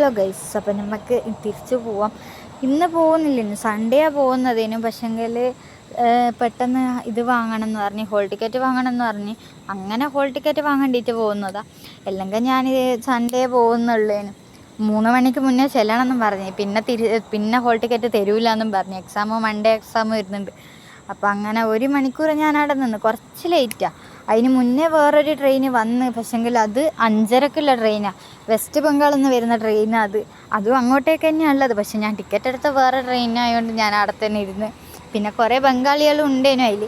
Hello guys, അപ്പം നമുക്ക് തിരിച്ചു പോവാം. ഇന്ന് പോകുന്നില്ല, ഇന്ന് സൺഡേയാണ് പോകുന്നതിനും. പക്ഷെങ്കിൽ പെട്ടെന്ന് ഇത് വാങ്ങണം എന്ന് പറഞ്ഞ്, ഹോൾ ടിക്കറ്റ് വാങ്ങണം എന്ന് പറഞ്ഞ്, അങ്ങനെ ഹോൾ ടിക്കറ്റ് വാങ്ങേണ്ടിയിട്ട് പോകുന്നതാണ്. അല്ലെങ്കിൽ ഞാൻ സൺഡേ പോകുന്നുള്ളേന് 3 മണിക്ക് മുന്നേ ചെല്ലണമെന്നും പറഞ്ഞ്, പിന്നെ ഹോൾ ടിക്കറ്റ് തരൂല എന്നും പറഞ്ഞ്. മൺഡേ എക്സാം വരുന്നുണ്ട്. അപ്പം അങ്ങനെ 1 മണിക്കൂർ ഞാൻ അവിടെ നിന്ന്, കുറച്ച് ലേറ്റാണ്. അതിന് മുന്നേ വേറൊരു ട്രെയിൻ വന്ന്, പക്ഷെങ്കിൽ അത് 5:30-ക്കുള്ള ട്രെയിനാണ്. വെസ്റ്റ് ബംഗാളിൽ നിന്ന് വരുന്ന ട്രെയിനാണ് അതും അങ്ങോട്ടേക്ക് തന്നെയാണ് ഉള്ളത്. പക്ഷെ ഞാൻ ടിക്കറ്റ് എടുത്ത വേറെ ട്രെയിനായതുകൊണ്ട് ഞാൻ അവിടെ തന്നെ ഇരുന്ന്. പിന്നെ കുറേ ബംഗാളികളും ഉണ്ടേനു അതിൽ.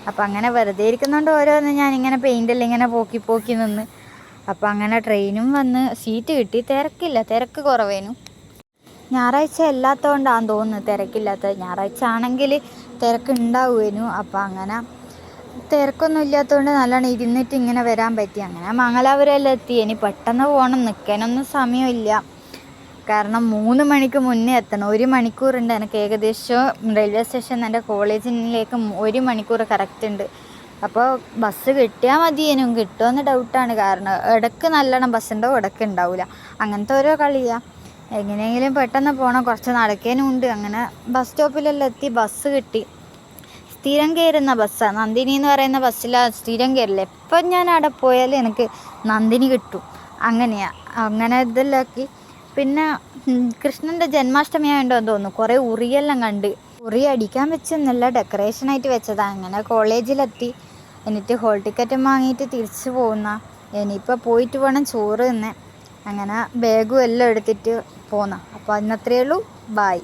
അപ്പം അങ്ങനെ വെറുതെ ഇരിക്കുന്നതുകൊണ്ട് ഓരോന്ന് ഞാനിങ്ങനെ പെയിൻ്റെല്ലാം ഇങ്ങനെ പോക്കി നിന്ന്. അപ്പം അങ്ങനെ ട്രെയിനും വന്ന്, സീറ്റ് കിട്ടി. തിരക്ക് കുറവേനു. ഞായറാഴ്ച അല്ലാത്തതുകൊണ്ടാണെന്ന് തോന്നുന്നു തിരക്കില്ലാത്തത്. ഞായറാഴ്ച ആണെങ്കിൽ തിരക്കുണ്ടാവുമേനു. അപ്പം അങ്ങനെ തിരക്കൊന്നും ഇല്ലാത്തതുകൊണ്ട് നല്ലോണം ഇരുന്നിട്ട് ഇങ്ങനെ വരാൻ പറ്റി. അങ്ങനെ മംഗലാപുരമെല്ലാം എത്തി. ഇനി പെട്ടെന്ന് പോകണം, നിൽക്കാനൊന്നും സമയമില്ല. കാരണം 3 മണിക്ക് മുന്നേ എത്തണം. 1 മണിക്കൂറുണ്ട് എനിക്ക് ഏകദേശം റെയിൽവേ സ്റ്റേഷൻ എൻ്റെ കോളേജിലേക്ക് 1 മണിക്കൂർ കറക്റ്റ് ഉണ്ട്. അപ്പോൾ ബസ് കിട്ടിയാൽ മതിയേനും. കിട്ടുമെന്ന് ഡൗട്ടാണ്. കാരണം ഇടയ്ക്ക് നല്ലോണം ബസ് ഉണ്ടാവും, ഇടയ്ക്ക് ഉണ്ടാവില്ല. അങ്ങനത്തെ ഓരോ കളിയാണ്. എങ്ങനെയെങ്കിലും പെട്ടെന്ന് പോകണം, കുറച്ച് നടക്കാനും ഉണ്ട്. അങ്ങനെ ബസ് സ്റ്റോപ്പിലെല്ലാം എത്തി. ബസ് കിട്ടി. സ്ഥിരം കയറുന്ന ബസ്സാണ്, നന്ദിനി എന്ന് പറയുന്ന ബസ്സിലാണ് സ്ഥിരം കയറില്ല. എപ്പം ഞാൻ അവിടെ പോയാലും എനിക്ക് നന്ദിനി കിട്ടും. അങ്ങനെയാണ്. അങ്ങനെ ഇതെല്ലാം ആക്കി. പിന്നെ കൃഷ്ണൻ്റെ ജന്മാഷ്ടമി ആയതുകൊണ്ടോ തോന്നുന്നു കുറേ ഉറിയെല്ലാം കണ്ട്. ഉറി അടിക്കാൻ വെച്ചൊന്നുമല്ല, ഡെക്കറേഷനായിട്ട് വെച്ചതാണ്. അങ്ങനെ കോളേജിലെത്തി. എന്നിട്ട് ഹോൾ ടിക്കറ്റും വാങ്ങിയിട്ട് തിരിച്ചു പോകുന്ന. ഇനിയിപ്പോൾ പോയിട്ട് വേണം ചോറ് തന്നെ. അങ്ങനെ ബാഗും എല്ലാം എടുത്തിട്ട് പോന്ന. അപ്പോൾ ഇന്നത്രയേ ഉള്ളൂ. ബായ്.